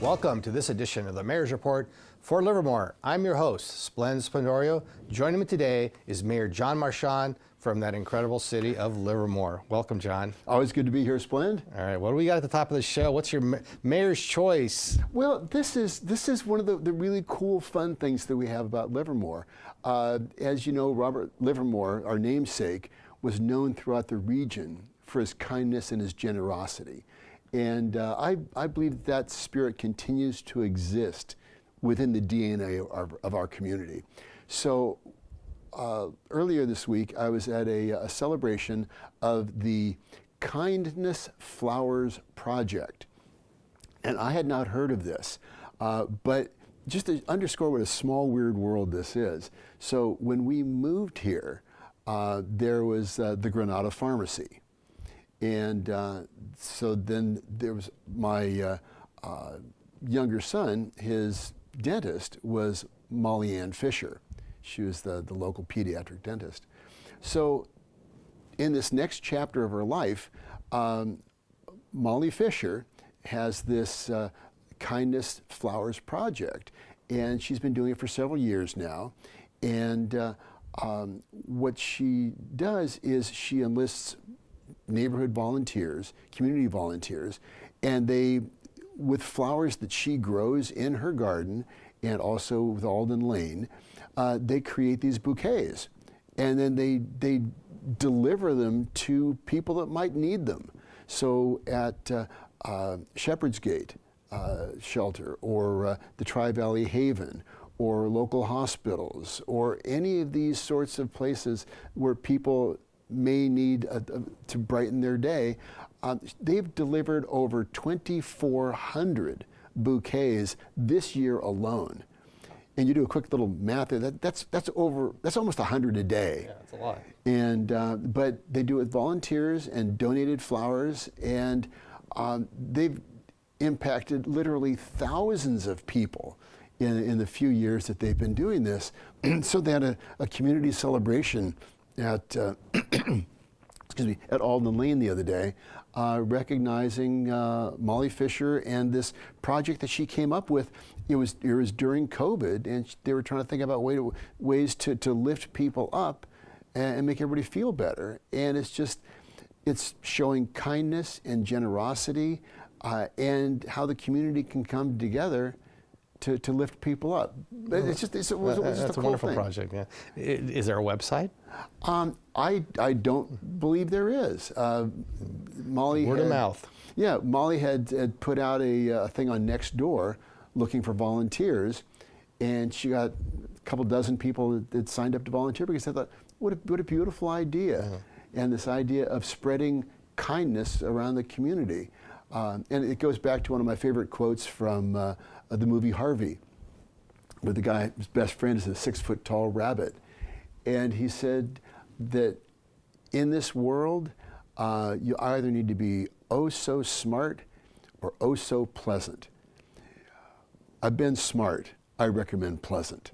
Welcome to this edition of the Mayor's Report for Livermore. I'm your host, Splen Splendorio. Joining me today is Mayor John Marchand from that incredible city of Livermore. Welcome, John. Always good to be here, Splend. All right, what do we got at the top of the show? What's your mayor's choice? Well, this is one of the really cool, fun things that we have about Livermore. As you know, Robert Livermore, our namesake, was known throughout the region for his kindness and his generosity. And I believe that spirit continues to exist within the DNA of our community. So earlier this week, I was at a celebration of the Kindness Flowers Project. And I had not heard of this, but just to underscore what a small, weird world this is. So when we moved here, there was the Granada Pharmacy. And so then there was my younger son, his dentist was Molly Ann Fisher. She was the local pediatric dentist. So in this next chapter of her life, Molly Fisher has this Kindness Flowers Project, and she's been doing it for several years now. And what she does is she enlists neighborhood volunteers, community volunteers, and they, with flowers that she grows in her garden and also with Alden Lane, they create these bouquets, and then they deliver them to people that might need them. So at Shepherd's Gate shelter, or the Tri-Valley Haven, or local hospitals, or any of these sorts of places where people may need to brighten their day, they've delivered over 2,400 bouquets this year alone. And you do a quick little math there, that's almost 100 a day. Yeah, that's a lot. And but they do it with volunteers and donated flowers, and they've impacted literally thousands of people in the few years that they've been doing this. So they had a community celebration at excuse me, at Alden Lane the other day, recognizing Molly Fisher and this project that she came up with. It was during COVID, and they were trying to think about ways to lift people up and make everybody feel better. And it's showing kindness and generosity, and how the community can come together to lift people up. It's just a wonderful thing. project. Yeah. Is there a website? I don't believe there is. Molly Word of mouth. Yeah, Molly had put out a thing on Nextdoor looking for volunteers, and she got a couple dozen people that signed up to volunteer because they thought, what a beautiful idea, and this idea of spreading kindness around the community. And it goes back to one of my favorite quotes from the movie Harvey, where the guy, his best friend is a 6-foot-tall rabbit. And he said that in this world, you either need to be oh so smart or oh so pleasant. I've been smart. I recommend pleasant.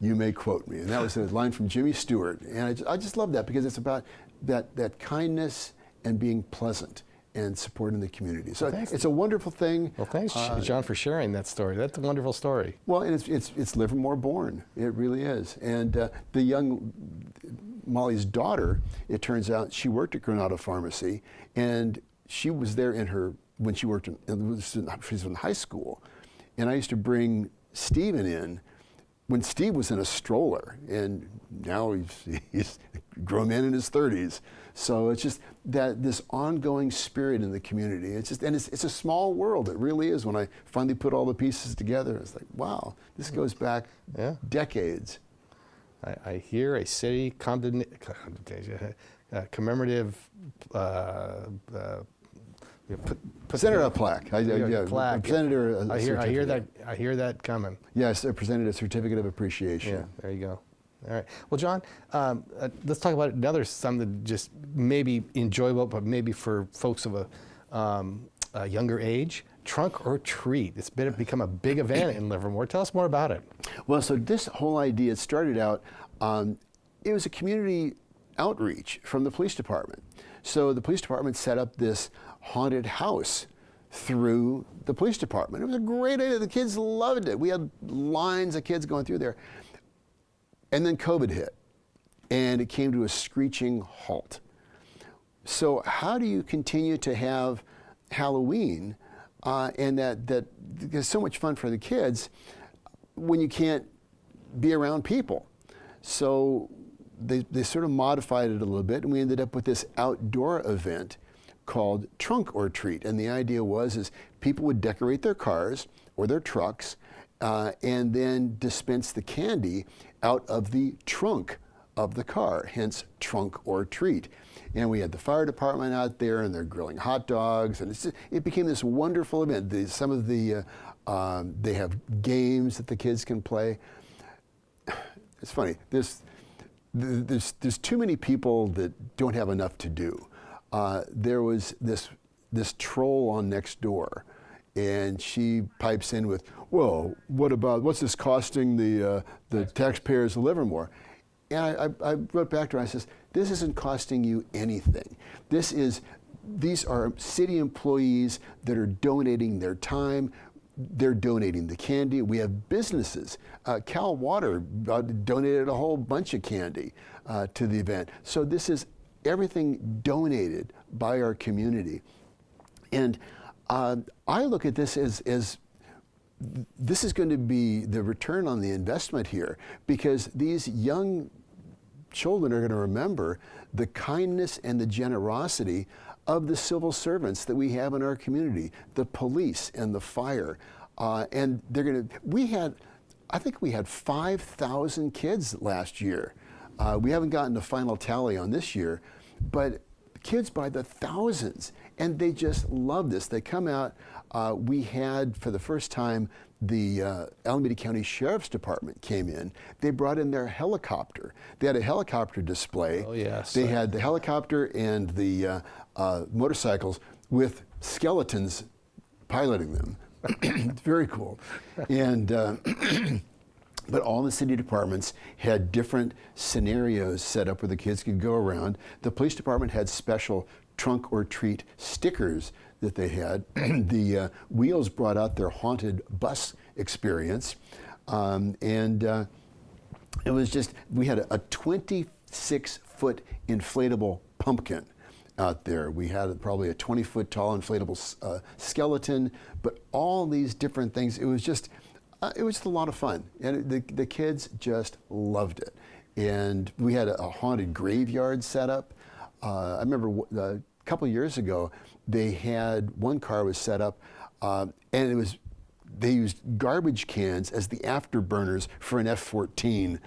You may quote me. And that was a line from Jimmy Stewart. And I just love that, because it's about that kindness and being pleasant and supporting the community. So it's a wonderful thing. Well, thanks, John, for sharing that story. That's a wonderful story. Well, and it's Livermore born. It really is. And the young Molly's daughter, it turns out, she worked at Granada Pharmacy, and she was there when she worked she was in high school. And I used to bring Steven in when Steve was in a stroller, and now he's a grown man in his 30s. So it's just this ongoing spirit in the community. It's a small world. It really is. When I finally put all the pieces together, it's like, wow, this goes back decades. I hear a city commemorative presented a plaque. Plaque. Presented I hear that coming. Yes, I presented a certificate of appreciation. Yeah, there you go. All right. Well, John, let's talk about another something just maybe enjoyable, but maybe for folks of a younger age. Trunk or treat. It's become a big event in Livermore. Tell us more about it. Well, so this whole idea started out. It was a community outreach from the police department. So the police department set up this haunted house through the police department. It was a great idea. The kids loved it. We had lines of kids going through there. And then COVID hit, and it came to a screeching halt. So how do you continue to have Halloween and that is so much fun for the kids when you can't be around people? So they sort of modified it a little bit, and we ended up with this outdoor event called Trunk or Treat. And the idea was people would decorate their cars or their trucks and then dispense the candy out of the trunk of the car, hence Trunk or Treat. And we had the fire department out there, and they're grilling hot dogs, and it became this wonderful event. They have games that the kids can play. It's funny. There's too many people that don't have enough to do. There was this troll on Nextdoor, and she pipes in with, "Whoa, what's this costing the taxpayers of Livermore?" And I wrote back to her. I says, "This isn't costing you anything. These are city employees that are donating their time. They're donating the candy. We have businesses. Cal Water donated a whole bunch of candy to the event. So this is everything donated by our community." And I look at this as this is going to be the return on the investment here, because these young children are going to remember the kindness and the generosity of the civil servants that we have in our community, the police and the fire. And they're going to, I think we had 5,000 kids last year. We haven't gotten the final tally on this year, but kids by the thousands, and they just love this. They come out. We had, for the first time, the Alameda County Sheriff's Department came in. They brought in their helicopter. They had a helicopter display. Oh, yes. They had the helicopter and the motorcycles with skeletons piloting them. It's very cool. And but all the city departments had different scenarios set up where the kids could go around. The police department had special Trunk or Treat stickers that they had. The Wheels brought out their haunted bus experience. It was just, we had a 26-foot inflatable pumpkin out there. We had probably a 20-foot tall inflatable skeleton, but all these different things. It was just a lot of fun, and the kids just loved it. And we had a haunted graveyard set up. I remember a couple of years ago, they had one car was set up, and they used garbage cans as the afterburners for an F-14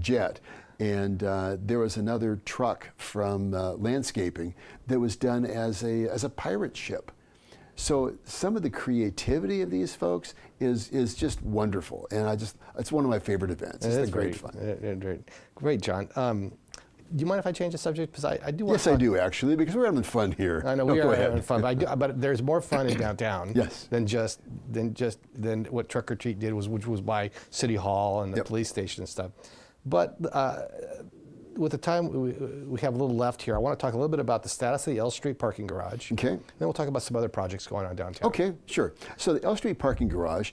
jet. And there was another truck from landscaping that was done as a pirate ship. So some of the creativity of these folks is just wonderful, and it's one of my favorite events. It's great fun. Great, John. Do you mind if I change the subject? Because I do want Yes, I do, actually, because we're having fun here. I know we are having fun, but there's more fun in downtown yes. than what Trunk or Treat did, which was by City Hall and the Yep. police station and stuff. But with the time we have a little left here, I want to talk a little bit about the status of the L Street parking garage. Okay. Then we'll talk about some other projects going on downtown. Okay, sure. So the L Street parking garage,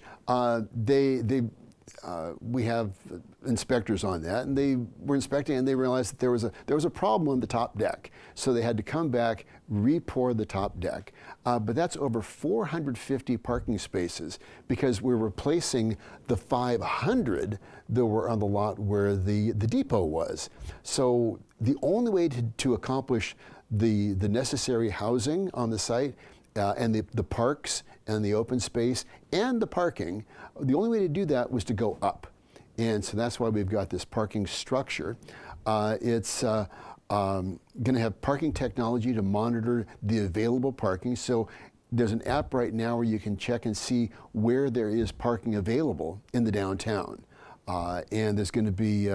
we have inspectors on that, and they were inspecting, and they realized that there was a problem on the top deck. So they had to come back, re-pour the top deck. But that's over 450 parking spaces, because we're replacing the 500 that were on the lot where the depot was. So the only way to accomplish the necessary housing on the site and the parks and the open space and the parking, the only way to do that was to go up. And so that's why we've got this parking structure. It's going to have parking technology to monitor the available parking. So there's an app right now where you can check and see where there is parking available in the downtown. And there's going to be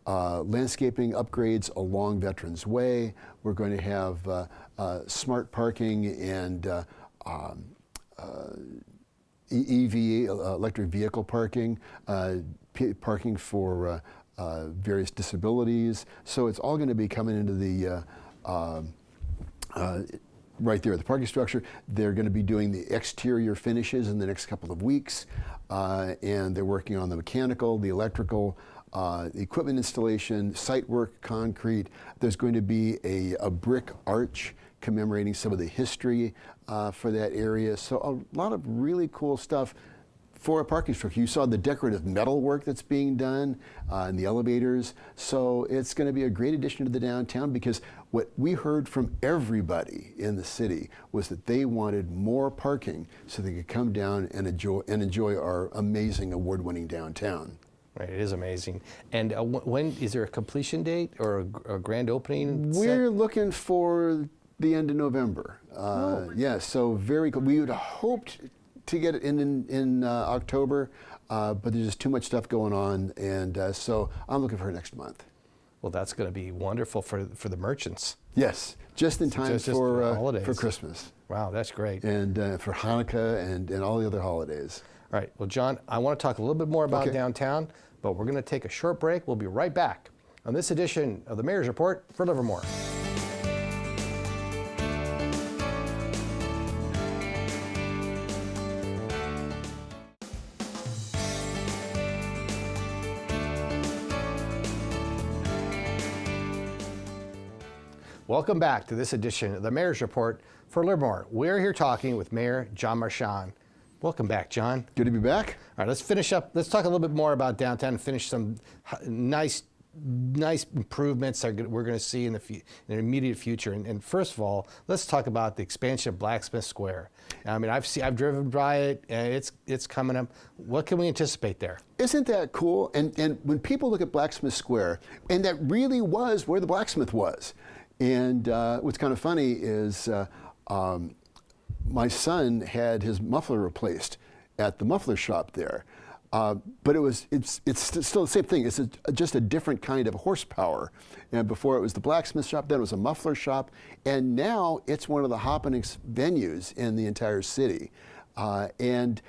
landscaping upgrades along Veterans Way. We're going to have smart parking and EV, electric vehicle parking, parking for various disabilities. So it's all going to be coming into the right there at the parking structure. They're going to be doing the exterior finishes in the next couple of weeks, and they're working on the mechanical, the electrical, the equipment installation, site work, concrete. There's going to be a brick arch commemorating some of the history for that area. So a lot of really cool stuff for a parking structure. You saw the decorative metal work that's being done in the elevators. So it's going to be a great addition to the downtown, because what we heard from everybody in the city was that they wanted more parking so they could come down and enjoy our amazing award-winning downtown. Right, it is amazing. And when is there a completion date or a grand opening? We're looking for the end of November. Yeah, so very cool. We would have hoped to get it in October, but there's just too much stuff going on, and so I'm looking for next month. Well, that's going to be wonderful for the merchants. Yes, just in time Just for Christmas. Wow, that's great. And for Hanukkah and all the other holidays. All right, well, John, I want to talk a little bit more about downtown, but we're going to take a short break. We'll be right back on this edition of the Mayor's Report for Livermore. Welcome back to this edition of the Mayor's Report for Livermore. We're here talking with Mayor John Marchand. Welcome back, John. Good to be back. All right, let's finish up. Let's talk a little bit more about downtown and finish some nice improvements that we're going to see in the immediate future. And first of all, let's talk about the expansion of Blacksmith Square. I mean, I've driven by it, and it's coming up. What can we anticipate there? Isn't that cool? And when people look at Blacksmith Square, and that really was where the blacksmith was. And what's kind of funny is my son had his muffler replaced at the muffler shop there. But it's still the same thing. It's just a different kind of horsepower. And before it was the blacksmith shop, then it was a muffler shop, and now it's one of the happenings venues in the entire city. And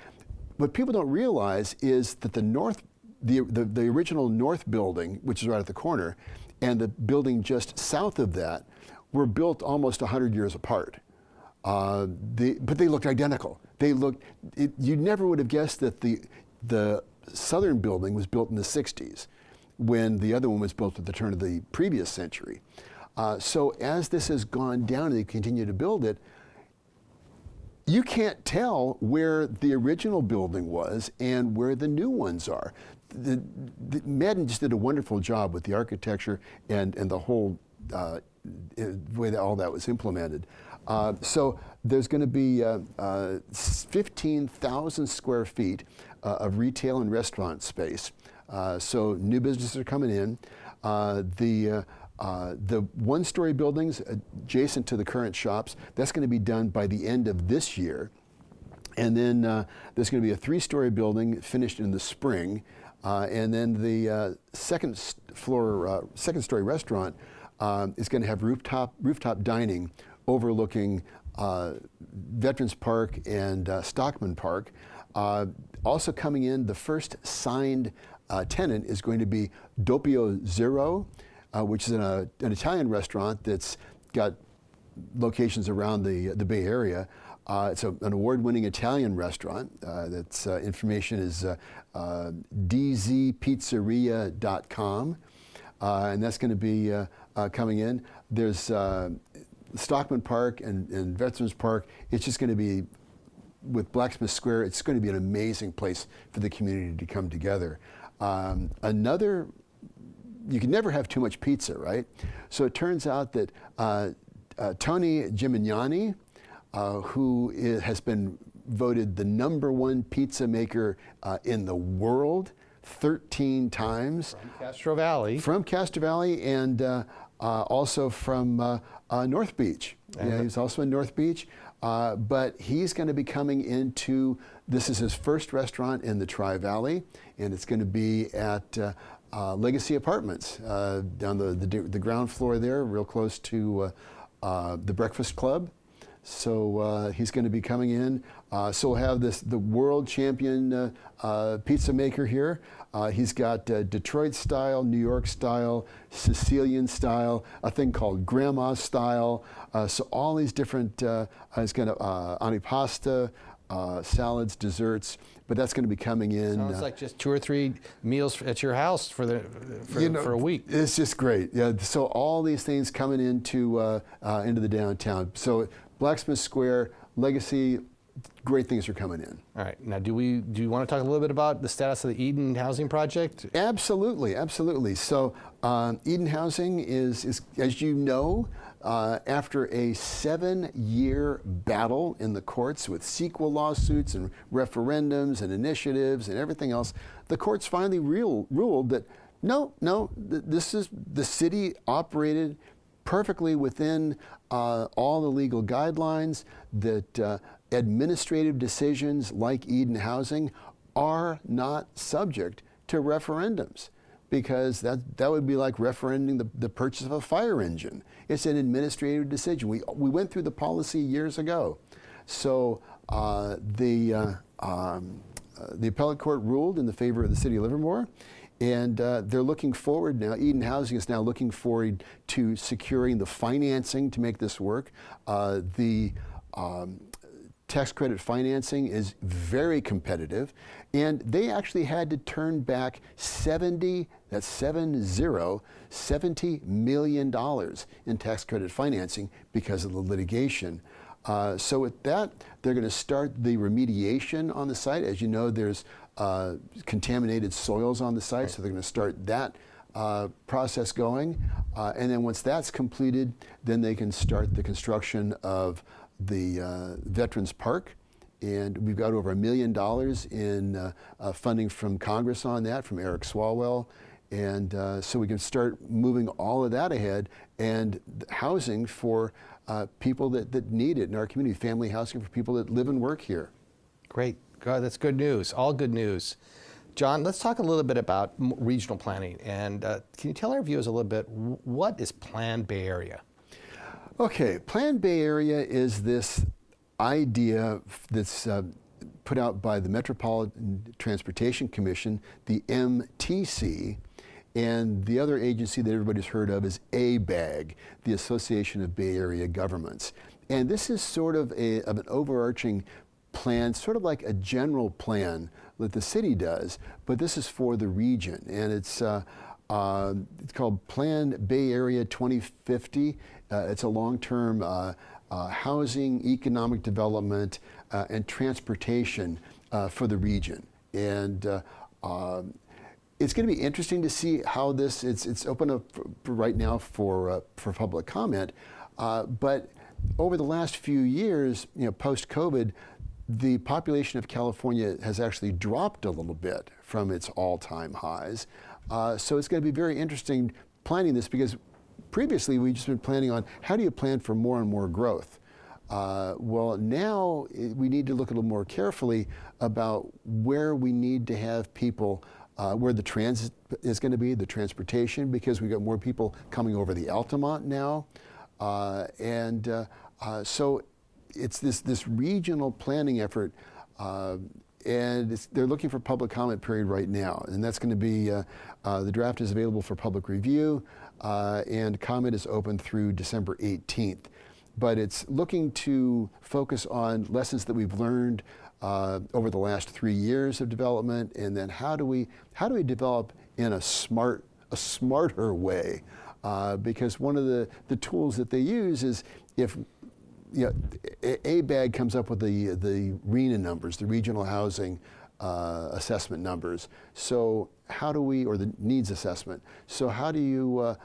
what people don't realize is that the original North building, which is right at the corner, and the building just south of that were built almost 100 years apart. But they looked identical. You never would have guessed that the southern building was built in the 60s, when the other one was built at the turn of the previous century. So as this has gone down and they continue to build it, you can't tell where the original building was and where the new ones are. Madden just did a wonderful job with the architecture and the whole way that all that was implemented. So there's going to be 15,000 square feet of retail and restaurant space. So new businesses are coming in. The one-story buildings adjacent to the current shops, that's going to be done by the end of this year. And then there's going to be a three-story building finished in the spring. And then the second-story restaurant is going to have rooftop dining overlooking Veterans Park and Stockman Park. Also coming in, the first signed tenant is going to be Doppio Zero, which is an Italian restaurant that's got locations around the Bay Area. It's an award-winning Italian restaurant. That's information is dzpizzeria.com, and that's going to be coming in. There's Stockman Park and Veterans Park. It's just going to be, with Blacksmith Square, it's going to be an amazing place for the community to come together. You can never have too much pizza, right? So it turns out that Tony Gimignani, who has been voted the #1 pizza maker in the world 13 times. From Castro Valley and also from North Beach. Yeah, he's also in North Beach. But he's going to be coming into, this is his first restaurant in the Tri-Valley, and it's going to be at Legacy Apartments down the ground floor there, real close to the Breakfast Club. So he's going to be coming in. So we'll have the world champion pizza maker here. He's got Detroit style, New York style, Sicilian style, a thing called grandma style. So all these different, he's got antipasta, salads, desserts, but that's going to be coming in. Sounds like just 2 or 3 meals at your house for a week. It's just great. Yeah. So all these things coming into the downtown. So Blacksmith Square, Legacy, great things are coming in. All right. Now, do you want to talk a little bit about the status of the Eden Housing Project? Absolutely, absolutely. So Eden Housing is, as you know, after a 7-year battle in the courts with CEQA lawsuits and referendums and initiatives and everything else, the courts finally ruled that no, this is the city operated perfectly within all the legal guidelines, that administrative decisions like Eden Housing are not subject to referendums, because that would be like referending the purchase of a fire engine. It's an administrative decision. We went through the policy years ago. So the appellate court ruled in the favor of the city of Livermore, and they're looking forward now. Eden Housing is now looking forward to securing the financing to make this work. The tax credit financing is very competitive, and they actually had to turn back $70 million in tax credit financing because of the litigation. So with that, they're going to start the remediation on the site. As you know, there's contaminated soils on the site, so they're going to start that process going. And then once that's completed, then they can start the construction of the Veterans Park. And we've got over $1 million in funding from Congress on that, from Eric Swalwell. And so we can start moving all of that ahead, and housing for people that need it in our community, family housing for people that live and work here. Great. God, that's good news. All good news. John, let's talk a little bit about regional planning. And can you tell our viewers a little bit, what is Plan Bay Area? Okay, Plan Bay Area is this idea that's put out by the Metropolitan Transportation Commission, the MTC, and the other agency that everybody's heard of is ABAG, the Association of Bay Area Governments. And this is sort of an overarching plan, sort of like a general plan that the city does, but this is for the region. And it's called Plan Bay Area 2050. It's a long-term housing, economic development, and transportation for the region. And it's going to be interesting to see how this, it's open up right now for public comment, but over the last few years, post-COVID, the population of California has actually dropped a little bit from its all-time highs. So it's going to be very interesting planning this, because previously we've just been planning on how do you plan for more and more growth. Well, now we need to look a little more carefully about where we need to have people, where the transit is going to be, the transportation, because we've got more people coming over the Altamont now. So it's this regional planning effort, and they're looking for public comment period right now, and that's going to be, the draft is available for public review, and comment is open through December 18th. But it's looking to focus on lessons that we've learned over the last 3 years of development, and then how do we develop in a smarter way? Because one of the tools that they use is, if ABAG comes up with the RHNA numbers, the Regional Housing Assessment numbers. So how do we, or the needs assessment. So how do you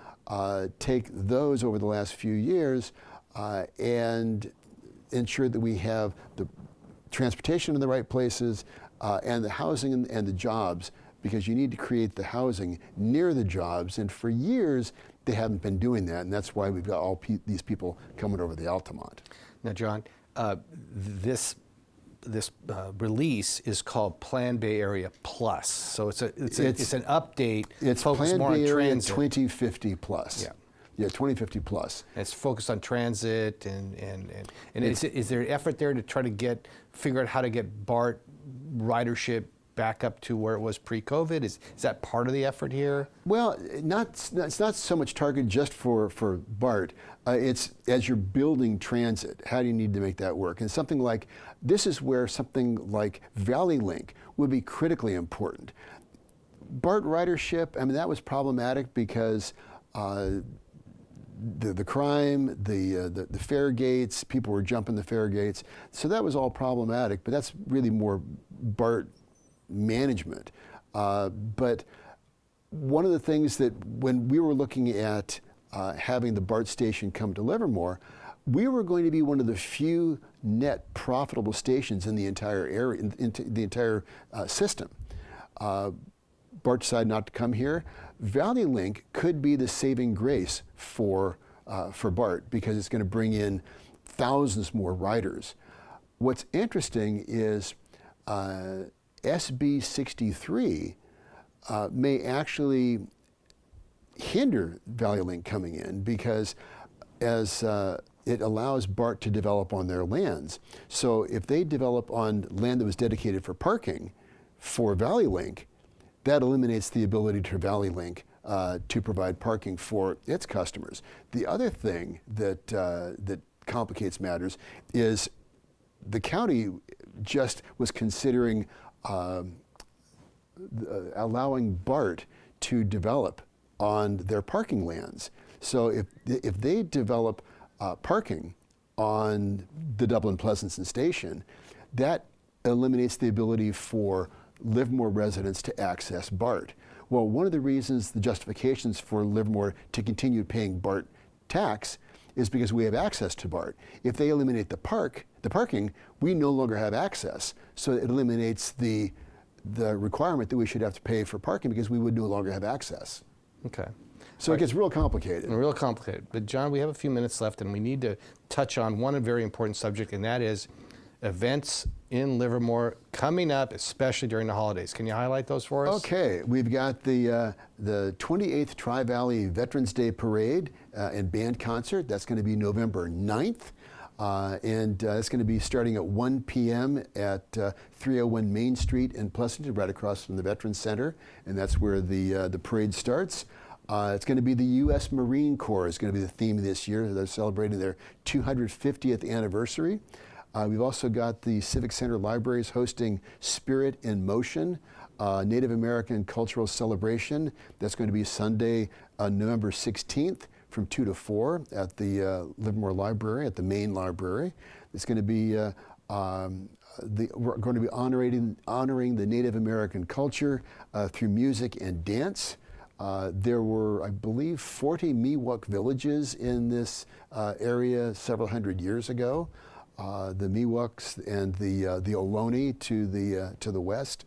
take those over the last few years and ensure that we have the transportation in the right places and the housing and the jobs, because you need to create the housing near the jobs. And for years, they haven't been doing that, and that's why we've got all these people coming over the Altamont. Now, John, this release is called Plan Bay Area Plus. So it's an update. It's focused Plan more Bay on Area transit. 2050 Plus. Yeah. Yeah, 2050 plus. And it's focused on transit and is there an effort there to try to figure out how to get BART ridership back up to where it was pre-COVID? Is that part of the effort here? Well, it's not so much targeted just for BART. It's as you're building transit, how do you need to make that work? And something like, this is where something like Valley Link would be critically important. BART ridership, I mean, that was problematic because the crime, the fare gates, people were jumping the fare gates. So that was all problematic, but that's really more BART management. But one of the things that when we were looking at having the BART station come to Livermore, we were going to be one of the few net profitable stations in the entire area, in the entire system. BART decided not to come here. Valley Link could be the saving grace for BART because it's going to bring in thousands more riders. What's interesting is SB 63 may actually hinder Valley Link coming in because as it allows BART to develop on their lands. So if they develop on land that was dedicated for parking for Valley Link, that eliminates the ability to Valley Link to provide parking for its customers. The other thing that complicates matters is the county just was considering allowing BART to develop on their parking lands. So if they develop parking on the Dublin Pleasanton station, that eliminates the ability for Livermore residents to access BART. Well, one of the reasons, the justifications for Livermore to continue paying BART tax is because we have access to BART. If they eliminate the parking, we no longer have access. So it eliminates the requirement that we should have to pay for parking because we would no longer have access. Okay. So it gets real complicated. Real complicated. But John, we have a few minutes left and we need to touch on one very important subject, and that is events in Livermore coming up, especially during the holidays. Can you highlight those for us? Okay, we've got the 28th Tri-Valley Veterans Day Parade and band concert. That's going to be November 9th. And it's going to be starting at 1 p.m. at 301 Main Street in Pleasanton, right across from the Veterans Center. And that's where the parade starts. It's going to be the U.S. Marine Corps is going to be the theme this year. They're celebrating their 250th anniversary. We've also got the Civic Center Libraries hosting Spirit in Motion, Native American Cultural Celebration. That's going to be Sunday, November 16th from 2 to 4 at the Livermore Library, at the main library. It's going to be, we're going to be honoring the Native American culture through music and dance. There were, I believe, 40 Miwok villages in this area several hundred years ago. The Miwoks and the Ohlone to the west.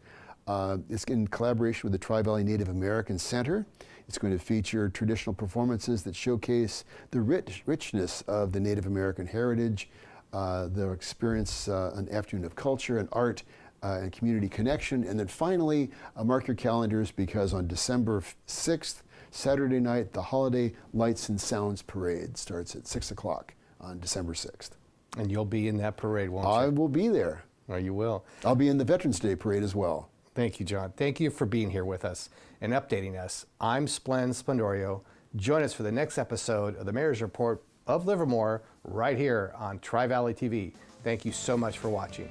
It's in collaboration with the Tri-Valley Native American Center. It's going to feature traditional performances that showcase the richness of the Native American heritage. They'll experience an afternoon of culture and art and community connection. And then finally, mark your calendars because on December 6th, Saturday night, the Holiday Lights and Sounds Parade starts at 6 o'clock on December 6th. And you'll be in that parade, won't you? I will be there. Oh, you will. I'll be in the Veterans Day Parade as well. Thank you, John. Thank you for being here with us and updating us. I'm Splendorio. Join us for the next episode of the Mayor's Report of Livermore right here on Tri-Valley TV. Thank you so much for watching.